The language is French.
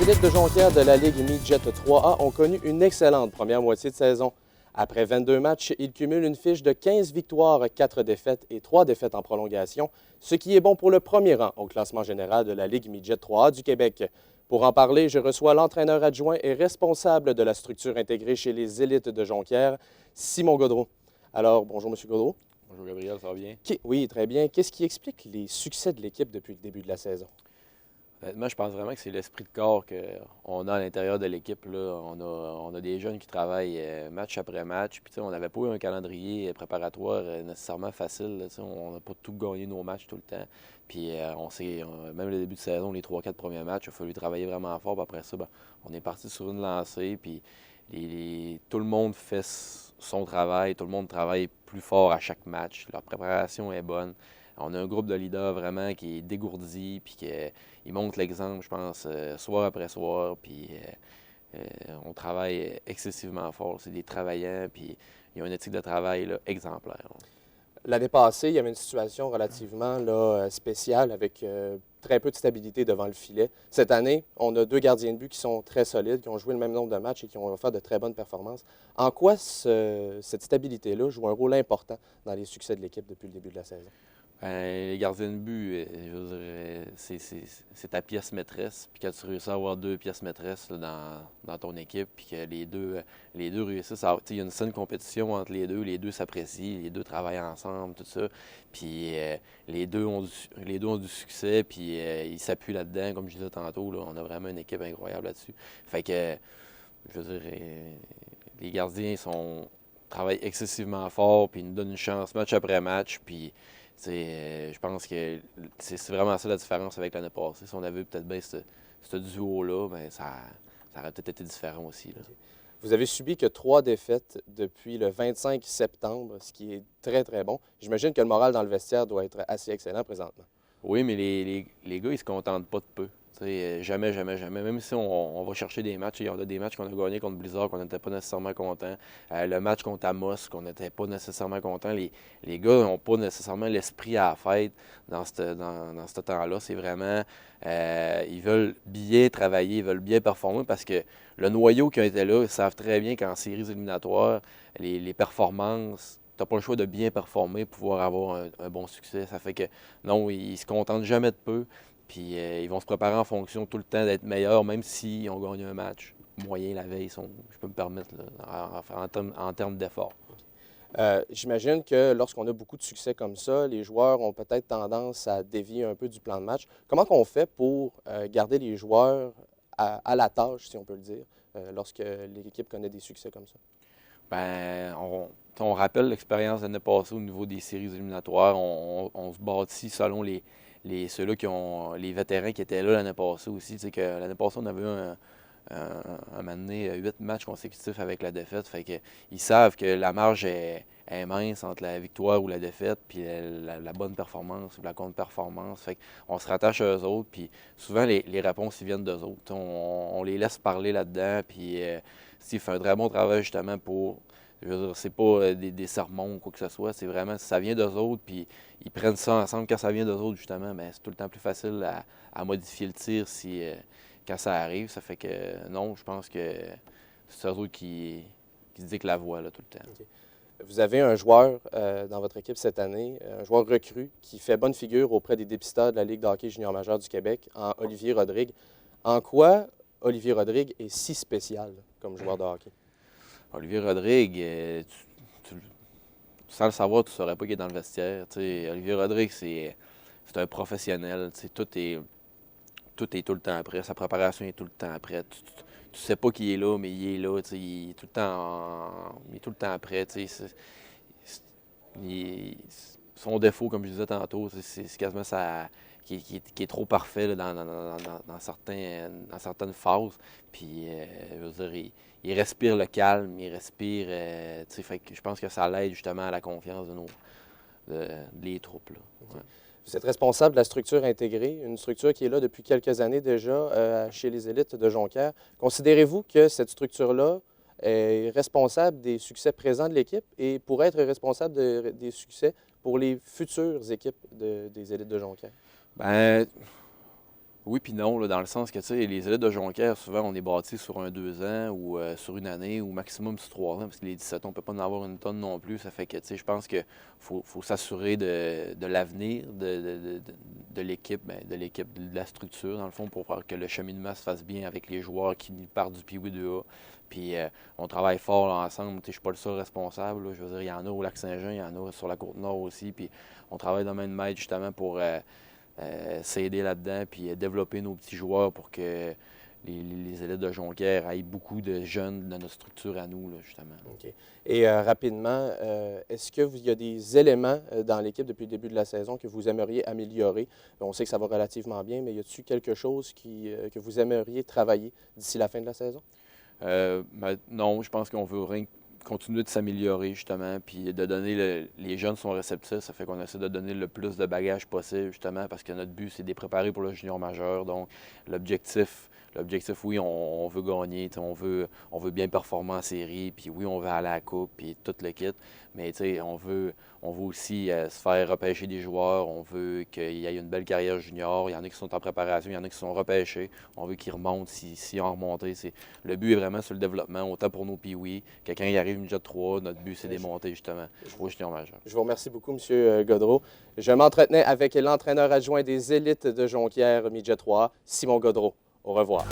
élites de Jonquière de la Ligue Midget 3A ont connu une excellente première moitié de saison. Après 22 matchs, ils cumulent une fiche de 15 victoires, 4 défaites et 3 défaites en prolongation, ce qui est bon pour le premier rang au classement général de la Ligue Midget 3A du Québec. Pour en parler, je reçois l'entraîneur adjoint et responsable de la structure intégrée chez les élites de Jonquière, Simon Gaudreau. Alors, bonjour M. Gaudreau. Bonjour Gabriel, ça va bien? Oui, très bien. Qu'est-ce qui explique les succès de l'équipe depuis le début de la saison? Honnêtement, je pense vraiment que c'est l'esprit de corps qu'on a à l'intérieur de l'équipe. Là. On a des jeunes qui travaillent match après match. Puis, on n'avait pas eu un calendrier préparatoire nécessairement facile. Là, on n'a pas tout gagné nos matchs tout le temps. Puis même le début de saison, les 3-4 premiers matchs, il a fallu travailler vraiment fort. Puis après ça, on est parti sur une lancée. Puis tout le monde fait son travail. Tout le monde travaille plus fort à chaque match. Leur préparation est bonne. On a un groupe de leaders vraiment qui est dégourdi, puis qui montre l'exemple, je pense, soir après soir. Puis on travaille excessivement fort. C'est des travaillants, puis ils ont une éthique de travail là, exemplaire. Là. L'année passée, il y avait une situation relativement spéciale avec très peu de stabilité devant le filet. Cette année, on a deux gardiens de but qui sont très solides, qui ont joué le même nombre de matchs et qui ont fait de très bonnes performances. En quoi cette stabilité-là joue un rôle important dans les succès de l'équipe depuis le début de la saison? Les gardiens de but, je veux dire, c'est ta pièce maîtresse. Puis quand tu réussis à avoir deux pièces maîtresses là, dans ton équipe, puis que les deux réussissent à. Il y a une saine compétition entre les deux s'apprécient, les deux travaillent ensemble, tout ça. Puis les deux ont du succès, puis ils s'appuient là-dedans, comme je disais tantôt. Là, on a vraiment une équipe incroyable là-dessus. Fait que, je veux dire, les gardiens travaillent excessivement fort, puis ils nous donnent une chance match après match, puis. Je pense que c'est vraiment ça la différence avec l'année passée. Si on avait peut-être bien ce duo-là, ben ça aurait peut-être été différent aussi. Là. Vous avez subi que 3 défaites depuis le 25 septembre, ce qui est très, très bon. J'imagine que le moral dans le vestiaire doit être assez excellent présentement. Oui, mais les gars, ils se contentent pas de peu. Jamais, jamais, jamais. Même si on va chercher des matchs, il y en a des matchs qu'on a gagnés contre Blizzard qu'on n'était pas nécessairement content. Le match contre Amos qu'on n'était pas nécessairement content. Les gars n'ont pas nécessairement l'esprit à la fête dans ce temps-là. C'est vraiment, ils veulent bien travailler, ils veulent bien performer parce que le noyau qui a été là, ils savent très bien qu'en séries éliminatoires, les performances, tu n'as pas le choix de bien performer pour pouvoir avoir un bon succès. Ça fait que non, ils se contentent jamais de peu. Puis ils vont se préparer en fonction tout le temps d'être meilleurs, même s'ils ont gagné un match moyen la veille, je peux me permettre, là, en termes d'effort. J'imagine que lorsqu'on a beaucoup de succès comme ça, les joueurs ont peut-être tendance à dévier un peu du plan de match. Comment on fait pour garder les joueurs à la tâche, si on peut le dire, lorsque l'équipe connaît des succès comme ça? Ben, on rappelle l'expérience de l'année passée au niveau des séries éliminatoires. On se bâtit selon ceux-là qui ont les vétérans qui étaient là l'année passée aussi. Tu sais que l'année passée, on avait eu un moment donné 8 matchs consécutifs avec la défaite. Fait que ils savent que la marge est mince entre la victoire ou la défaite, puis la bonne performance ou la contre-performance. Fait qu'on se rattache à eux autres, puis souvent les réponses ils viennent d'eux autres. On les laisse parler là-dedans, puis Steve fait un très bon travail justement pour. Je veux dire, c'est pas des sermons ou quoi que ce soit, c'est vraiment, ça vient d'eux autres, puis ils prennent ça ensemble. Quand ça vient d'eux autres, justement, ben, c'est tout le temps plus facile à modifier le tir quand ça arrive. Ça fait que non, je pense que c'est eux autres qui se dictent la voie là, tout le temps. OK. Vous avez un joueur dans votre équipe cette année, un joueur recru qui fait bonne figure auprès des dépisteurs de la Ligue de hockey junior majeur du Québec, Olivier Rodrigue. En quoi Olivier Rodrigue est si spécial comme joueur de hockey? Olivier Rodrigue, sans le savoir, tu ne saurais pas qu'il est dans le vestiaire. T'sais, Olivier Rodrigue, c'est un professionnel. Tout est tout le temps prêt. Sa préparation est tout le temps prête. Tu sais pas qui est là, mais il est là. Il est tout le temps, il est tout le temps prêt. Son défaut, comme je disais tantôt, c'est quasiment ça qui est trop parfait là, dans certaines phases. Puis, je veux dire, il respire le calme, il respire. Fait que je pense que ça l'aide justement à la confiance des troupes. Là. Ouais. Vous êtes responsable de la structure intégrée, une structure qui est là depuis quelques années déjà chez les élites de Jonquière. Considérez-vous que cette structure-là est responsable des succès présents de l'équipe et pourrait être responsable des succès pour les futures équipes des élites de Jonquière? Ben, Oui, puis non, là, dans le sens que, tu sais, les élites de Jonquière, souvent, on est bâti sur un 2 ans ou sur une année ou maximum sur 3 ans, parce que les 17 ans, on ne peut pas en avoir une tonne non plus. Ça fait que, tu sais, je pense qu'il faut s'assurer de l'avenir de l'équipe, de l'équipe, de la structure, dans le fond, pour faire que le cheminement se fasse bien avec les joueurs qui partent du Pee-Wee 2A. Puis on travaille fort là, ensemble. Je ne suis pas le seul responsable, là. Je veux dire, il y en a au Lac-Saint-Jean, il y en a sur la Côte-Nord aussi. Puis on travaille de main de maître justement pour s'aider là-dedans, puis développer nos petits joueurs pour que les élites de Jonquière aient beaucoup de jeunes dans notre structure à nous, là, justement. OK. Et rapidement, est-ce qu'il y a des éléments dans l'équipe depuis le début de la saison que vous aimeriez améliorer? On sait que ça va relativement bien, mais y a-t-il quelque chose que vous aimeriez travailler d'ici la fin de la saison? Non, je pense qu'on veut continuer de s'améliorer, justement, puis de donner les jeunes sont réceptifs, ça fait qu'on essaie de donner le plus de bagages possible, justement, parce que notre but, c'est de les préparer pour le junior majeur. Donc, l'objectif, oui, on veut gagner, on veut bien performer en série, puis oui, on veut aller à la coupe, puis tout le kit, mais on veut aussi se faire repêcher des joueurs, on veut qu'il y ait une belle carrière junior, il y en a qui sont en préparation, il y en a qui sont repêchés, on veut qu'ils remontent si on remonté. Le but est vraiment sur le développement, autant pour nos Pee-Wee, que quand il arrive une Jet 3, notre but, c'est de les monter justement au junior majeur. Je vous remercie beaucoup, M. Gaudreau. Je m'entretenais avec l'entraîneur adjoint des élites de Jonquière, Midget 3, Simon Gaudreau. Au revoir.